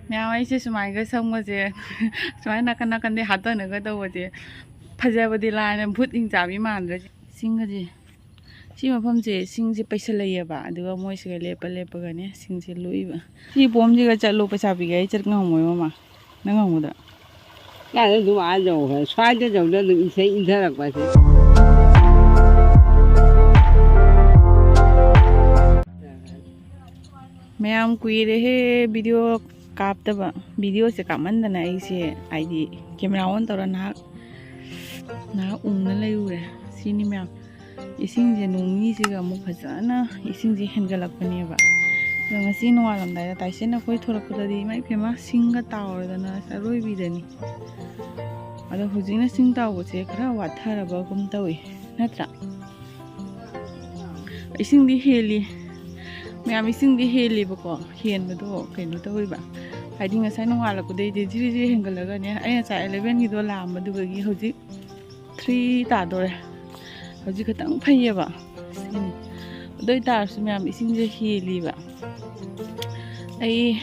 ꯃꯌꯥꯝ ꯑꯩꯁꯦ ꯁꯨꯃꯥꯏꯅꯒ ꯁꯪꯕꯁꯦ ꯁꯨꯃꯥꯏꯅ ꯅꯥꯀꯟ ꯅꯥꯀꯟꯗꯩ ꯍꯥꯠꯇꯅꯒ ꯇꯧꯕꯁꯦ ꯐꯖꯕꯗꯤ ꯂꯥꯏꯅ ꯚꯨꯠ ꯏꯪꯆꯥꯕꯤ ꯃꯥꯟꯗ꯭ꯔꯦ ꯁꯤꯡꯒꯁꯦ ꯁꯤ ꯃꯐꯝꯁꯦ ꯁꯤꯡꯁꯦ ꯄꯩꯁꯜꯂꯩꯌꯦꯕ ꯑꯗꯨꯒ ꯃꯣꯏꯁꯤꯒ ꯂꯦꯞꯄ ꯂꯦꯞꯄꯒꯅꯦ ꯁꯤꯡꯁꯦ ꯂꯨꯏꯕ ꯁꯤ ꯄꯣꯝꯁꯤꯒ ꯆꯠꯂꯨ ꯄꯩꯁꯥ ꯄꯤꯒꯦ ꯑꯩ ꯆꯠ ꯉꯝꯃꯣꯏ ꯃꯃꯥ ꯅꯪ ꯉꯝꯒꯗ꯭ꯔꯥ ꯀꯥꯏꯗ ꯑꯗꯨꯝ ꯑꯥ ꯌꯧꯈ꯭ꯔꯦ ꯁ꯭ꯋꯥꯏꯗ ꯌꯧꯗ ꯑꯗꯨꯝ ꯏꯁꯩ ꯏꯟꯊꯔꯛꯄꯁꯦ ꯃꯌꯥꯝ ꯀꯨꯏꯔꯦꯍꯦ ꯚꯤꯗꯤꯑꯣ ꯀꯥꯞꯇꯕ ꯚꯤꯗꯤꯑꯣꯁꯦ ꯀꯥꯞꯃꯟꯗꯅ ꯑꯩꯁꯦ ꯍꯥꯏꯗꯤ ꯀꯦꯃꯦꯔꯥ ꯑꯣꯟ ꯇꯧꯔ ꯅꯍꯥꯛ ꯎꯪꯅ ꯂꯩꯔꯨꯔꯦ ꯁꯤꯅꯤ ꯃꯌꯥꯝ 이싱제 농미지가 뭐 파잖아 이싱제 hengalakpaneba ꯑꯗꯣ ꯉꯁꯤ ꯅꯣꯡꯉꯥꯜꯂꯝꯗꯥꯏꯗ ꯇꯥꯏꯁꯦꯟꯅ ꯑꯩꯈꯣꯏ ꯊꯣꯔꯛꯄꯗꯗꯤ ꯏꯃꯥꯏ ꯄꯦꯝꯃ ꯁꯤꯡꯒ ꯇꯥꯎꯔꯗꯅ ꯑꯔꯣꯏꯕꯤꯗꯅꯤ ꯑꯗꯣ ꯍꯧꯖꯤꯛꯅ ꯁꯤꯡ ꯇꯥꯎꯕꯁꯦ ꯈꯔ ꯋꯥꯊꯔꯕꯒꯨꯝ ꯇꯧꯏ ꯅꯠꯇ꯭ꯔꯥ 이싱ꯗꯤ ꯍꯦꯜꯂꯤ ꯃꯌꯥꯝ 이싱ꯗꯤ ꯍꯦꯜꯂꯤꯕꯀꯣ ꯍꯦꯟꯕꯗꯣ ꯀꯩꯅꯣ ꯇꯧꯔꯤꯕ ꯍꯥꯏꯗꯤ ꯉꯁꯥꯏ ꯅꯣꯡꯉꯥꯜꯂꯛꯄꯗꯩꯗꯤ ꯖꯤꯔꯤ ꯖꯤꯔꯤ ꯍꯦꯟꯒꯠꯂꯒꯅꯦ ꯑꯩ ꯉꯁꯥꯏ 11ꯒꯤꯗꯣ ꯂꯥꯛꯑꯝꯕꯗꯨꯒꯤ ꯍꯧꯖꯤꯛ 3 ꯇꯥꯗꯣꯔꯦ ꯍꯧꯖꯤꯛ ꯈꯤꯇꯪ ꯐꯩꯌꯦꯕ ꯁꯤꯅꯤ ꯑꯗꯨ ꯑꯣꯏꯇꯥꯔꯁꯨ ꯃꯌꯥꯝ 이싱ꯁꯦ ꯍꯦꯜꯂꯤꯕ ꯑꯩ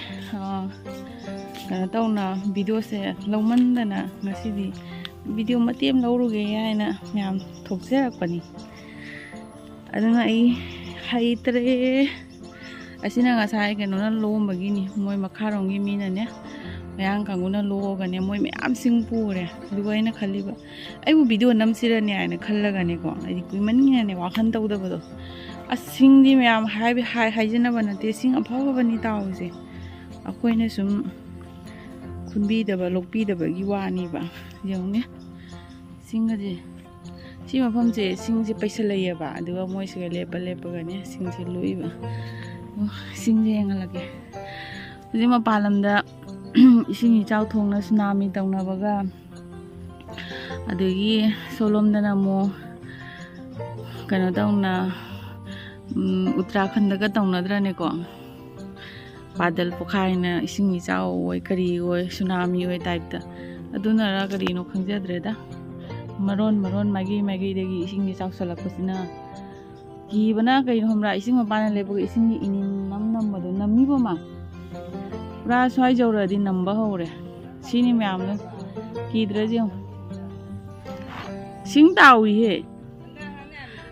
ꯀꯩꯅꯣ ꯇꯧꯅ ꯚꯤꯗꯤꯑꯣꯁꯦ ꯂꯧꯃꯟꯗꯅ ꯉꯁꯤꯗꯤ ꯚꯤꯗꯤꯑꯣ ꯃꯇꯦꯛ ꯑꯃ ꯂꯧꯔꯨꯒꯦ ꯍꯥꯏꯅ ꯃꯌꯥꯝ ꯊꯣꯛꯆꯔꯛꯄꯅꯤ ꯑꯗꯨꯅ ꯑꯩ ꯍꯩꯇ꯭ꯔꯦ ꯑꯁꯤꯅ ꯉꯁꯥꯏ ꯀꯩꯅꯣꯅ ꯂꯣꯝꯕꯒꯤꯅꯤ ꯃꯣꯏ ꯃꯈꯥꯔꯣꯝꯒꯤ ꯃꯤꯅꯅꯦ ꯃꯌꯥꯡ ꯀꯥꯡꯕꯨꯅ ꯂꯣꯛꯑꯒꯅꯦ ꯃꯣꯏ ꯃꯌꯥꯝ ꯁꯤꯡ ꯄꯨꯔꯦ ꯑꯗꯨꯒ ꯑꯩꯅ ꯈꯜꯂꯤꯕ ꯑꯩꯕꯨ ꯚꯤꯗꯤꯑꯣ ꯅꯝꯁꯤꯔꯅꯦ ꯍꯥꯏꯅ ꯈꯜꯂꯒꯅꯦꯀꯣ ꯑꯩꯗꯤ ꯀꯨꯏꯃꯟꯅꯅꯦ ꯋꯥꯈꯜ ꯇꯧꯗꯕꯗꯣ ꯑꯁ ꯁꯤꯡꯗꯤ ꯃꯌꯥꯝ ꯍꯥꯏꯖꯅꯕ ꯅꯠꯇꯦ ꯁꯤꯡ ꯑꯐꯕꯅꯤ ꯇꯥꯎꯁꯦ ꯑꯩꯈꯣꯏꯅ ꯁꯨꯝ ꯈꯨꯟꯕꯤꯗꯕ ꯂꯣꯛꯄꯤꯗꯕꯒꯤ ꯋꯥꯅꯤꯕ ꯌꯦꯡꯉꯨꯅꯦ ꯁꯤꯡꯒꯁꯦ ꯁꯤ ꯃꯐꯝꯁꯦ ꯁꯤꯡꯁꯦ ꯄꯩꯁꯜꯂꯩꯌꯦꯕ ꯑꯗꯨꯒ ꯃꯣꯏꯁꯤꯒ ꯂꯦꯞꯄ ꯂꯦꯞꯄꯒꯅꯦ ꯁꯤꯡꯁꯦ ꯂꯨꯏꯕ ꯁꯤꯡꯁꯦ ꯌꯦꯡꯍꯜꯂꯒꯦ ꯍꯧꯖꯤꯛ ꯃꯄꯥꯟ ꯂꯝꯗ ꯏꯁꯤꯡ ꯏꯆꯥꯎ ꯊꯣꯛꯅ ꯁꯨꯅꯥꯃꯤ ꯇꯧꯅꯕꯒ ꯑꯗꯒꯤ ꯁꯣꯂꯣꯝꯗꯅ ꯑꯃꯨꯛ ꯀꯩꯅꯣ ꯇꯧꯅ ꯎꯠꯇꯔꯥꯈꯟꯗꯒ ꯇꯧꯅꯗ꯭ꯔꯅꯦꯀꯣ ꯕꯥꯗꯜ ꯄꯣꯈꯥꯏꯅ ꯏꯁꯤꯡ ꯏꯆꯥꯎ ꯑꯣꯏ ꯀꯔꯤ ꯑꯣꯏ ꯁꯨꯅꯥꯃꯤ ꯑꯣꯏ ꯇꯥꯏꯞꯇ ꯑꯗꯨꯅꯔ ꯀꯔꯤꯅꯣ ꯈꯪꯖꯗ꯭ꯔꯦꯗ ꯃꯔꯣꯟ ꯃꯥꯏꯀꯩꯗꯒꯤ ꯏꯁꯤꯡꯁꯦ ꯆꯥꯎꯁꯜꯂꯛꯄꯁꯤꯅ ꯀꯤꯕꯅ ꯀꯩꯅꯣ ꯈꯪꯕ꯭ꯔꯥ ꯏꯁꯤꯡ ꯃꯄꯥꯟꯗ ꯂꯦꯞꯄꯒ ꯏꯁꯤꯡꯒꯤ ꯏꯅꯤꯟ ꯅꯝꯕꯗꯣ ꯅꯝꯃꯤꯕ ꯃꯥ ꯄꯨꯔꯥ ꯁ꯭ꯋꯥꯏ ꯌꯧꯔꯗꯤ ꯅꯝꯕ ꯍꯧꯔꯦ ꯁꯤꯅꯤ ꯃꯌꯥꯝꯅ ꯀꯤꯗ꯭ꯔꯗꯤ ꯌꯦꯡꯉꯨ ꯁꯤꯡ ꯇꯥꯎꯏꯍꯦ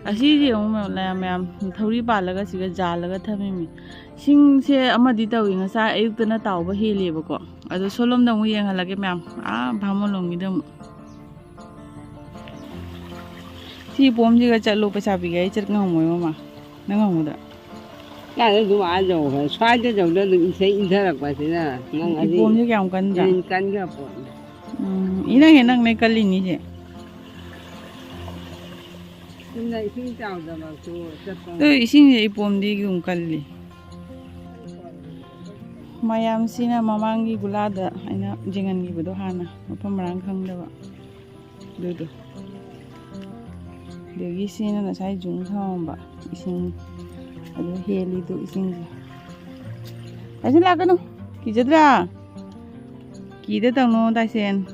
ꯑꯁꯤꯁꯦ ꯌꯦꯡꯉꯨ ꯃꯌꯥꯝ ꯊꯧꯔꯤ ꯄꯥꯜꯂꯒ ꯁꯤꯒ ꯖꯥꯜꯂꯒ ꯊꯝꯃꯤꯃꯤ ꯁꯤꯡꯁꯦ ꯑꯃꯗꯤ ꯇꯧꯏ ꯉꯁꯥꯏ ꯑꯌꯨꯛꯇꯅ ꯇꯥꯎꯕ ꯍꯦꯜꯂꯦꯕꯀꯣ ꯑꯗꯣ ꯁꯣꯂꯣꯝꯗ ꯑꯃꯨꯛ ꯌꯦꯡꯍꯜꯂꯒꯦ ꯃꯌꯥꯝ ꯚꯥꯃꯣꯟꯂꯣꯝꯒꯤꯗ ꯑꯃꯨꯛ ꯁꯤ ꯄꯣꯝꯁꯤꯒ ꯆꯠꯂꯨ ꯄꯩꯁꯥ ꯄꯤꯒꯦ ꯑꯩ ꯆꯠ ꯉꯝꯃꯣꯏ ꯃꯃꯥ ꯅꯪ ꯉꯝꯒꯗ꯭ꯔꯥ ꯀꯥꯏꯗ ꯑꯗꯨꯝ ꯑꯥ ꯌꯧꯈ꯭ꯔꯦ ꯁ꯭ꯋꯥꯏꯗ ꯌꯧꯗ ꯑꯗꯨꯝ ꯏꯁꯩ ꯏꯟꯊꯔꯛꯄꯁꯤꯅ ꯅꯪ 이 ꯄꯣꯝꯁꯦ ꯀꯌꯥꯝ ꯀꯟꯗ꯭ꯔꯥ ꯏꯟ ꯀꯟꯈ꯭ꯔ ꯄꯣꯠꯅꯤ 이낭에 낭내 깔리니지 ꯆꯨꯝꯅ 이싱 ꯆꯥꯎꯗꯕꯁꯨ ꯆꯠꯄ 또 이싱이 이 봄디 좀 깔리 ꯃꯌꯥꯝꯁꯤꯅ ꯃꯃꯥꯡꯒꯤ ꯒꯨꯂꯥꯗ ꯑꯩꯅ ꯌꯦꯡꯍꯟꯈꯤꯕꯗꯣ ꯍꯥꯟꯅ ꯃꯐꯝ ꯃꯔꯥꯡ ꯈꯪꯗꯕ ꯑꯗꯨꯗꯣ ꯑꯗꯒꯤ ꯁꯤꯅ ꯉꯁꯥꯏ ꯖꯨꯡ ꯊꯝꯃꯝꯕ ꯏꯁꯤꯡ ꯑꯗꯨ ꯍꯦꯜꯂꯤꯗꯣ ꯏꯁꯤꯡꯁꯦ ꯇꯥꯏꯁꯦꯟ ꯂꯥꯛꯀꯅꯨ ꯀꯤꯖꯗ꯭ꯔꯥ ꯀꯤꯗ ꯇꯧꯅꯣ ꯇꯥꯏꯁꯦꯟ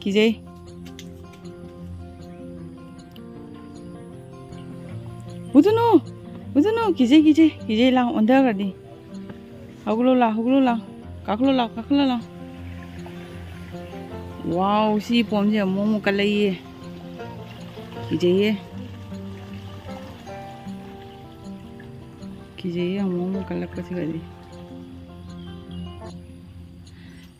ꯀꯤꯖꯩ 우드노 기재 라 온다가디 하글로라 가클로라 와우 시 봄제 뭐뭐 깔라이에 기재에 뭐뭐 깔라까지 가디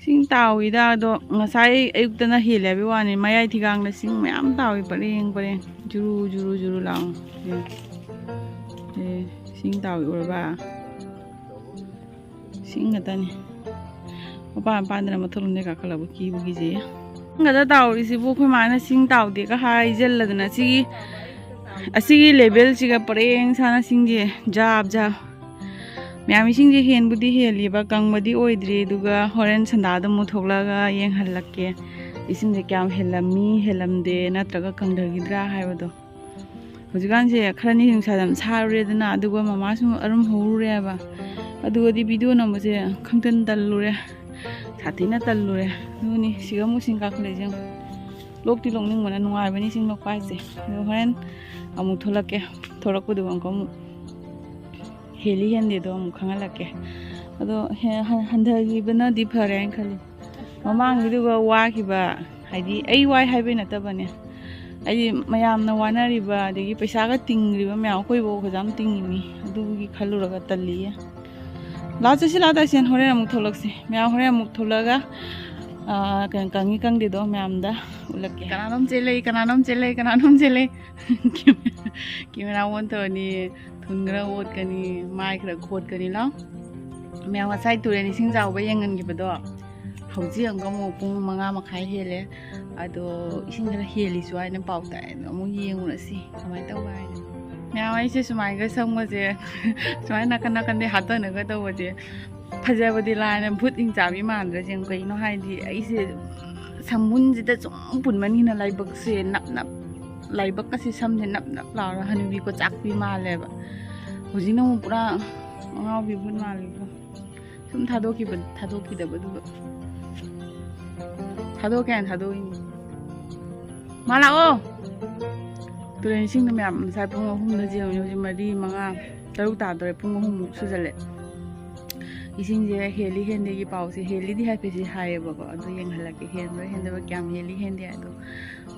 ꯁꯤꯡ ꯇꯥꯎꯏꯗ ꯑꯗꯣ ꯉꯁꯥꯏ ꯑꯌꯨꯛꯇꯅ ꯍꯦꯜꯂꯦꯕ ꯋꯥꯅꯤ ꯃꯌꯥꯏ ꯊꯤꯒꯥꯡꯗ ꯁꯤꯡ ꯃꯌꯥꯝ ꯇꯥꯎꯏ ꯄꯔꯦꯡ ꯖꯨꯔꯨ ꯂꯥꯎ ꯁꯤꯡ ꯇꯥꯎꯏ ꯎꯔꯕ ꯁꯤꯡ ꯉꯥꯛꯇꯅꯤ ꯃꯄꯥꯟꯗꯅ ꯃꯊꯛꯂꯣꯝꯗꯩ ꯀꯥꯈꯠꯂꯛꯄ ꯀꯤꯕꯨ ꯀꯤꯖꯩꯌꯦ ꯁꯤꯡꯒꯗ ꯇꯥꯎꯔꯤꯁꯤꯕꯨ ꯑꯩꯈꯣꯏ ꯃꯥꯅ ꯁꯤꯡ ꯇꯥꯎꯗꯦꯒ ꯍꯥꯏꯖꯜꯂꯗꯅ ꯑꯁꯤꯒꯤ ꯂꯦꯚꯦꯜꯁꯤꯒ ꯄꯔꯦꯡ ꯁꯥꯅ ꯁꯤꯡꯁꯦ ꯖꯥꯕ ꯃꯌꯥꯝ ꯏꯁꯤꯡꯁꯦ ꯍꯦꯟꯕꯨꯗꯤ ꯍꯦꯜꯂꯤꯕ ꯀꯪꯕꯗꯤ ꯑꯣꯏꯗ꯭ꯔꯤ ꯑꯗꯨꯒ ꯍꯣꯔꯦꯟ ꯁꯟꯗꯥꯗ ꯑꯃꯨꯛ ꯊꯣꯛꯂꯛꯑꯒ ꯌꯦꯡꯍꯜꯂꯛꯀꯦ ꯏꯁꯤꯡꯁꯦ ꯀꯌꯥꯝ ꯍꯦꯜꯂꯝꯃꯤ ꯍꯦꯜꯂꯝꯗꯦ ꯅꯠꯇ꯭ꯔꯒ ꯀꯪꯊꯈꯤꯗ꯭ꯔꯥ ꯍꯥꯏꯕꯗꯣ ꯍꯧꯖꯤꯛꯀꯥꯟꯁꯦ ꯈꯔꯅꯤ ꯅꯨꯡꯁꯥ ꯌꯥꯝ ꯁꯥꯔꯨꯔꯦꯗꯅ ꯑꯗꯨꯒ ꯃꯃꯥꯁꯨ ꯑꯔꯨꯝ ꯍꯧꯔꯨꯔꯦꯕ ꯑꯗꯨꯒꯗꯤ ꯚꯤꯗꯤꯑꯣ ꯅꯝꯕꯁꯦ ꯈꯪꯇꯟ ꯇꯜꯂꯨꯔꯦ ꯁꯥꯊꯤꯅ ꯇꯜꯂꯨꯔꯦ ꯑꯗꯨꯅꯤ ꯁꯤꯒ ꯑꯃꯨꯛ ꯁꯤꯡ ꯀꯥꯈꯠꯂꯛꯏꯁꯦ ꯂꯣꯛꯇꯤ ꯂꯣꯛꯅꯤꯡꯕꯅ ꯅꯨꯡꯉꯥꯏꯕꯅꯤ ꯁꯤꯡ ꯂꯣꯛꯄ ꯍꯥꯏꯁꯦ ꯑꯗꯣ ꯍꯣꯔꯦꯟ ꯑꯃꯨꯛ ꯊꯣꯛꯂꯛꯀꯦ ꯊꯣꯛꯂꯛꯄꯗꯨ ꯑꯃꯨꯛ ꯍꯦꯜꯂꯤ ꯍꯦꯟꯗꯦꯗꯣ ꯑꯃꯨꯛ ꯈꯪꯍꯜꯂꯛꯀꯦ ꯑꯗꯣ ꯍꯟꯊꯈꯤꯕꯅꯗꯤ ꯐꯔꯦ ꯍꯥꯏꯅ ꯈꯜꯂꯤ ꯃꯃꯥꯡꯒꯤꯗꯨꯒ ꯋꯥꯈꯤꯕ ꯍꯥꯏꯗꯤ ꯑꯩ ꯋꯥꯏ ꯍꯥꯏꯕꯩ ꯅꯠꯇꯕꯅꯦ ꯍꯥꯏꯗꯤ ꯃꯌꯥꯝꯅ ꯋꯥꯅꯔꯤꯕ ꯑꯗꯒꯤ ꯄꯩꯁꯥꯒ ꯇꯤꯡꯈ꯭ꯔꯤꯕ ꯃꯌꯥꯝ ꯑꯩꯈꯣꯏꯐꯥꯎ ꯐꯖꯅ ꯇꯤꯡꯉꯤꯅꯤ ꯑꯗꯨꯒꯤ ꯈꯜꯂꯨꯔꯒ ꯇꯜꯂꯤꯌꯦ ꯂꯥꯛꯆꯁꯤ ꯂꯥꯛꯇꯁꯦꯟ ꯍꯣꯔꯦꯟ ꯑꯃꯨꯛ ꯊꯣꯛꯂꯛꯁꯤ ꯃꯌꯥꯝ ꯍꯣꯔꯦꯟ ꯑꯃꯨꯛ ꯊꯣꯛꯂꯛꯑꯒ ꯀꯩꯅꯣ ꯀꯪꯉꯤ ꯀꯪꯗꯦꯗꯣ ꯃꯌꯥꯝꯗ ꯎꯠꯂꯛꯀꯦ ꯀꯅꯥꯅꯣꯝ ꯆꯦꯜꯂꯩ ꯀꯦꯃꯦꯔꯥ ꯑꯣꯟ ꯇꯧꯔꯅꯤ ꯊꯨꯟ ꯈꯔ ꯑꯣꯠꯀꯅꯤ ꯃꯥꯏ ꯈꯔ ꯈꯣꯠꯀꯅꯤ ꯂꯥꯎ ꯃꯌꯥꯝ ꯉꯁꯥꯏ ꯇꯨꯔꯦꯟ ꯏꯁꯤꯡ ꯆꯥꯎꯕ ꯌꯦꯡꯍꯟꯈꯤꯕꯗꯣ ꯍꯧꯖꯤꯛ ꯑꯃꯨꯛ ꯄꯨꯡ 5:30 ꯍꯦꯜꯂꯦ ꯑꯗꯣ ꯏꯁꯤꯡ ꯈꯔ ꯍꯦꯜꯂꯤꯁꯨ ꯍꯥꯏꯅ ꯄꯥꯎ ꯇꯥꯏ ꯑꯗꯣ ꯑꯃꯨꯛ ꯌꯦꯡꯉꯨꯔꯁꯤ ꯀꯃꯥꯏꯅ ꯇꯧꯕ ꯍꯥꯏꯅ ꯃꯌꯥꯝ ꯑꯩꯁꯦ ꯁꯨꯃꯥꯏꯅꯒ ꯁꯪꯕꯁꯦ ꯁꯨꯃꯥꯏꯅ ꯅꯥꯀꯟ ꯅꯥꯀꯟꯗꯩ ꯍꯥꯠꯇꯅꯒ ꯇꯧꯕꯁꯦ ꯐꯖꯕꯗꯤ ꯂꯥꯏꯅ ꯚꯨꯠ ꯍꯤꯡꯆꯥꯕꯤ ꯃꯥꯟꯗ꯭ꯔꯁꯦ ꯀꯩꯅꯣ ꯍꯥꯏꯗꯤ ꯑꯩꯁꯦ ꯁꯝꯕꯨꯟꯁꯤꯗ ꯁꯨꯝ ꯄꯨꯟꯕꯅꯤꯅ ꯂꯥꯏꯕꯛꯁꯦ ꯅꯞ ꯅꯞ ꯂꯥꯏꯕꯛꯀꯁꯦ ꯁꯝꯁꯦ ꯅꯞ ꯅꯞ ꯂꯥꯎꯔ ꯍꯅꯨꯕꯤꯀꯣ ꯆꯥꯛꯄꯤ ꯃꯥꯜꯂꯦꯕ ꯍꯧꯖꯤꯛꯅ ꯑꯃꯨꯛ ꯄꯨꯔꯥ ꯑꯉꯥꯎꯕꯤ ꯚꯨꯠ ꯃꯥꯜꯂꯦꯀꯣ ꯁꯨꯝ ꯊꯥꯗꯣꯛꯈꯤꯗꯕꯗꯨꯒ ꯊꯥꯗꯣꯛꯀꯦ ꯍꯥꯏꯅ ꯊꯥꯗꯣꯛꯏꯅꯤ ꯃꯥ ꯂꯥꯛꯑꯣ ꯇꯨꯔꯦꯟ ꯏꯁꯤꯡꯗ ꯃꯌꯥꯝ ꯉꯁꯥꯏ ꯄꯨꯡ 3ꯗ ꯆꯦꯜꯂꯨꯅꯤ ꯍꯧꯖꯤꯛ 4, 5, 6 ꯇꯥꯗꯣꯔꯦ ꯄꯨꯡ 3ꯃꯨꯛ ꯁꯨꯖꯜꯂꯦ 이신제 헬리 헨데기 파우스 헬리디 하이페시 하이버거 아도 ꯌꯦꯡꯍꯜꯂꯛꯀꯦ ꯍꯦꯟꯕ꯭ꯔꯥ ꯍꯦꯟꯗꯕ ꯀꯌꯥꯝ ꯍꯦꯜꯂꯤ ꯍꯦꯟꯗꯦ ꯑꯗꯣ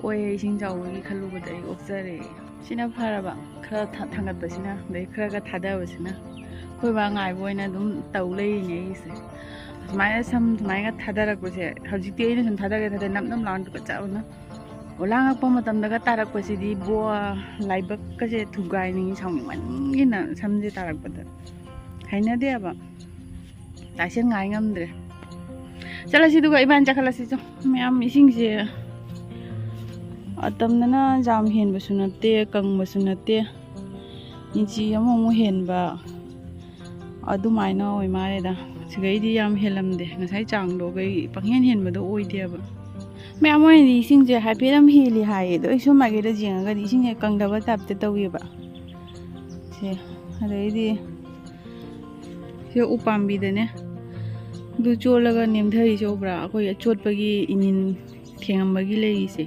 ꯑꯣꯏ ꯏꯁꯤꯡ ꯆꯥꯎꯕꯒꯤ ꯈꯜꯂꯨꯕꯗ ꯑꯩ ꯑꯣꯛꯆꯔꯦ ꯁꯤꯅ ꯐꯔꯕ ꯈꯔ ꯊꯥꯡꯒꯠꯄꯁꯤꯅ ꯑꯗꯩ ꯈꯔꯒ ꯊꯥꯗꯕꯁꯤꯅ ꯑꯩꯈꯣꯏ ꯕꯥ ꯉꯥꯏꯕ ꯑꯣꯏꯅ ꯑꯗꯨꯝ ꯇꯧ ꯂꯩꯔꯤꯅꯦ ꯑꯩꯒꯤꯁꯦ ꯁꯨꯃꯥꯏꯅ ꯁꯨꯃꯥꯏꯅ ꯊꯥꯗꯔꯛꯄꯁꯦ ꯍꯧꯖꯤꯛꯇꯤ ꯑꯩꯅ ꯁꯨꯝ ꯊꯥꯗꯒꯦ ꯅꯞ ꯅꯞ ꯂꯥꯎꯅ ꯆꯠꯆꯕꯅ ꯑꯣꯂꯥꯡꯉꯛꯄ ꯃꯇꯝꯗꯒ ꯇꯥꯔꯛꯄꯁꯤꯗꯤ ꯂꯥꯏꯕꯛꯀꯁꯦ ꯊꯨꯒꯥꯏꯅꯤꯡꯉꯤ ꯁꯥꯎꯅꯤꯡꯃꯟꯒꯤꯅ ꯁꯝꯁꯦ ꯇꯥꯔꯛꯄꯗ ꯍꯩꯅꯗꯦꯕ ꯇꯥꯏꯁꯦꯟ ꯉꯥꯏ ꯉꯝꯗ꯭ꯔꯦ ꯆꯠꯂꯁꯤ ꯑꯗꯨꯒ ꯏꯕꯥꯅꯤ ꯆꯠꯈꯠꯂꯁꯤꯁꯨ ꯃꯌꯥꯝ ꯏꯁꯤꯡꯁꯦ ꯑꯇꯝꯗꯅ ꯖꯥꯝ ꯍꯦꯟꯕꯁꯨ ꯅꯠꯇꯦ ꯀꯪꯕꯁꯨ ꯅꯠꯇꯦ ꯏꯟꯆꯤ ꯑꯃꯃꯨꯛ ꯍꯦꯟꯕ ꯑꯗꯨꯃꯥꯏꯅ ꯑꯣꯏ ꯃꯥꯜꯂꯦꯗ ꯁꯤꯒꯩꯗꯤ ꯌꯥꯝ ꯍꯦꯜꯂꯝꯗꯦ ꯉꯁꯥꯏ ꯆꯥꯡꯗꯣ ꯀꯩ ꯄꯪꯍꯦꯟ ꯍꯦꯟꯕꯗꯣ ꯑꯣꯏꯗꯦꯕ ꯃꯌꯥꯝ ꯑꯣꯏꯅꯗꯤ ꯏꯁꯤꯡꯁꯦ ꯍꯥꯏꯐꯦꯠ ꯑꯃ ꯍꯦꯜꯂꯤ ꯍꯥꯏꯌꯦ ꯑꯗꯣ ꯑꯩ ꯁꯨꯝ ꯃꯥꯏꯀꯩꯗ ꯌꯦꯡꯉꯒꯗꯤ ꯏꯁꯤꯡꯁꯦ ꯀꯪꯗꯕ ꯇꯥꯏꯞꯇ ꯇꯧꯋꯦꯕ ꯁꯦ ꯑꯗꯩꯗꯤ ꯁꯤ ꯎꯄꯥꯝꯕꯤꯗꯅꯦ ꯑꯗꯨ ꯆꯣꯠꯂꯒ ꯅꯦꯝꯊꯔꯤꯁꯦ ꯎꯕ꯭ꯔꯥ ꯑꯩꯈꯣꯏ ꯑꯆꯣꯠꯄꯒꯤ ꯏꯅꯤꯟ ꯊꯦꯡꯉꯝꯕꯒꯤ ꯂꯩꯔꯤꯁꯦ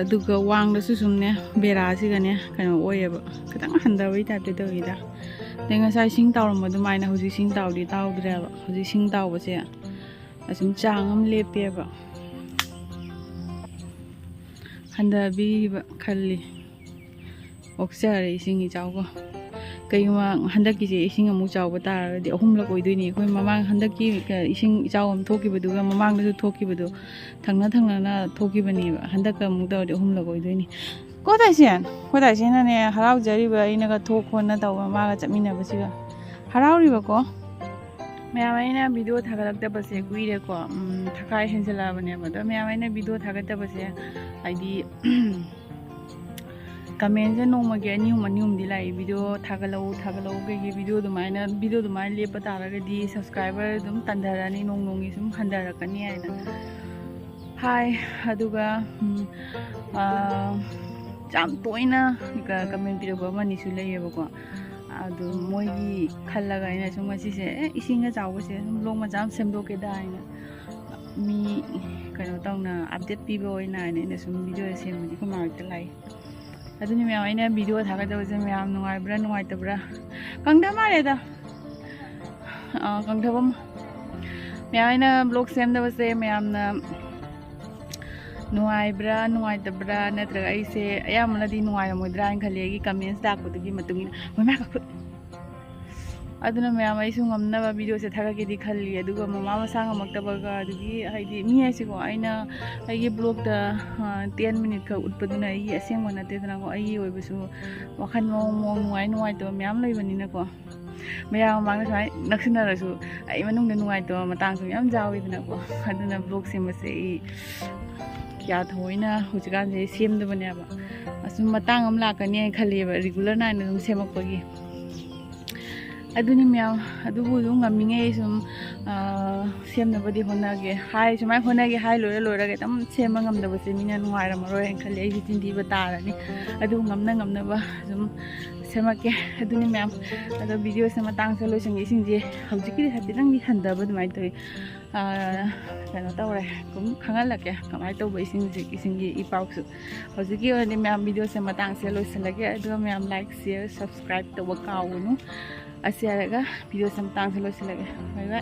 ꯑꯗꯨꯒ ꯋꯥꯡꯗꯁꯨ ꯁꯨꯝꯅꯦ ꯕꯦꯔꯥꯁꯤꯒꯅꯦ ꯀꯩꯅꯣ ꯑꯣꯏꯌꯦꯕ ꯈꯤꯇꯪ ꯍꯟꯊꯕꯒꯤ ꯇꯥꯏꯞꯇ ꯇꯧꯋꯤꯗ ꯑꯗꯩ ꯉꯁꯥꯏ ꯏꯁꯤꯡ ꯇꯥꯎꯔꯝꯕ ꯑꯗꯨꯃꯥꯏꯅ ꯍꯧꯖꯤꯛ ꯏꯁꯤꯡ ꯇꯥꯎꯗ꯭ꯔꯦꯕ ꯍꯧꯖꯤꯛ ꯏꯁꯤꯡ ꯇꯥꯎꯕꯁꯦ ꯑꯁꯨꯝ ꯆꯥꯡ ꯑꯃ ꯂꯦꯞꯄꯦꯕ ꯍꯟꯊꯕꯤꯕ ꯈꯜꯂꯤ ꯑꯣꯛꯆꯔꯦ ꯏꯁꯤꯡ ꯏꯆꯥꯎꯒ ꯀꯩꯒꯨꯝꯕ ꯍꯟꯗꯛꯀꯤꯁꯦ ꯏꯁꯤꯡ ꯑꯃꯨꯛ ꯆꯥꯎꯕ ꯇꯥꯔꯒꯗꯤ 3ꯂꯛ ꯑꯣꯏꯗꯣꯏꯅꯤ ꯑꯩꯈꯣꯏ ꯃꯃꯥꯡ ꯍꯟꯗꯛꯀꯤ ꯏꯁꯤꯡ ꯏꯆꯥꯎ ꯑꯃ ꯊꯣꯛꯈꯤꯕꯗꯨꯒ ꯃꯃꯥꯡꯗꯁꯨ ꯊꯣꯛꯈꯤꯕꯗꯣ ꯊꯪꯅꯅ ꯊꯣꯛꯈꯤꯕꯅꯦꯕ ꯍꯟꯗꯛꯀ ꯑꯃꯨꯛ ꯇꯧꯔꯗꯤ 3ꯂꯛ ꯑꯣꯏꯗꯣꯏꯅꯤ ꯀꯣꯇꯥꯏꯁꯦꯅꯅꯦ ꯍꯔꯥꯎꯖꯔꯤꯕ ꯑꯩꯅꯒ ꯊꯣꯛ ꯈꯣꯠꯅ ꯇꯧꯕ ꯃꯥꯒ ꯆꯠꯃꯤꯟꯅꯕꯁꯤꯒ ꯍꯔꯥꯎꯔꯤꯕꯀꯣ ꯃꯌꯥꯝ ꯑꯩꯅ ꯚꯤꯗꯤꯑꯣ ꯊꯥꯒꯠꯂꯛꯇꯕꯁꯦ ꯀꯨꯏꯔꯦꯀꯣ ꯊꯈꯥꯏ ꯍꯦꯟꯖꯜꯂꯛꯑꯕꯅꯦꯕ ꯑꯗꯣ ꯃꯌꯥꯝ ꯑꯩꯅ ꯚꯤꯗꯤꯑꯣ ꯊꯥꯒꯠꯇꯕꯁꯦ ꯍꯥꯏꯗꯤ कमेंट नोंमगे अनिहुमदी लाई वीडियो थागलऊ कई वीडियो अदुमाइना लेप तारगदी सब्सक्राइबर अदुम तंदरनी नोंगी सुम हंदरकनी आइना हाय अदुगा जाम तोइना कमेंट पिरबा मनिसु लैयेबको अदु मोइगी खल्लगा आइना सुम मसिसे इसिंगा चावसे सुम लोग मजाम सेमदोकेदा आइना मी कनो तौना अपडेट पीबो ओइना आइना सुम वीडियो सेमदि को मार्क लाई अदुनी मैम आइना वीडियो थागदबसे मैम नुंगाइब्रा नुंगाइतब्रा कंगदा मारेदा कंगदबम मैम आइना ब्लॉग सेमदबसे मैमना नुंगाइब्रा नुंगाइतब्रा नत्रगा आइसे अयामनदि नुंगाइरमोइद्रा इन खलेगी कमेंट्स दाकबदुगी मतुंगिन ममा का अदुना मैम आइसु ngamnaba वीडियो से थागकेदि खल्ली अदुगा ममा मसा ngमक्तबगा अदुगी हाइदि मी आइसेको आइना आइगे ब्लॉग दा 10 मिनट का उत्पदुना आइ असेंग वनातेदनाको आइ ओइबसु वखन मोंग नुंगाइ तो मैम लैबनिनाको मैम मांगना साइ नक्सिनारसु आइ मनुंगदा नुंगाइ तो मतांगसु याम जाविदनाको अदुना ब्लॉग सेमसे क्या थोइना हुजिगान जे सेमदबनेबा असु मतांग अम लाकनी आइ खलेबा रेगुलर नाइना दुम सेमकपगी अदुनी मैम अदुबु ngamiङे सुम सेमनबदि होनागे हाय सुमाइ होनागे हाय लोरगे तम सेम ngamदबसे मिना नुंगाइरमरोय खले आइ चिन्दिबा तारनी अदु ngamnaba सुम सेमके अदुनी मैम अदो वीडियो से मतांग से लोइसंगे इसिंजे हौजिकि हातिरंगि हंदबा दुमाइ तोइ कनो तौरे कुम खंगलके कमाइ तौबा इसिंगे इपाउसु हौजिकि ओनि मैम वीडियो से मतांग से लोइसलगे अदो मैम लाइक शेयर सब्सक्राइब तौबा काउनु ꯑꯁꯤ ꯍꯥꯏꯔꯒ ꯚꯤꯗꯤꯑꯣ ꯁꯝ ꯇꯥꯡꯁꯦ ꯂꯣꯏꯁꯤꯜꯂꯒꯦ ꯕꯥꯏ ꯕꯥꯏ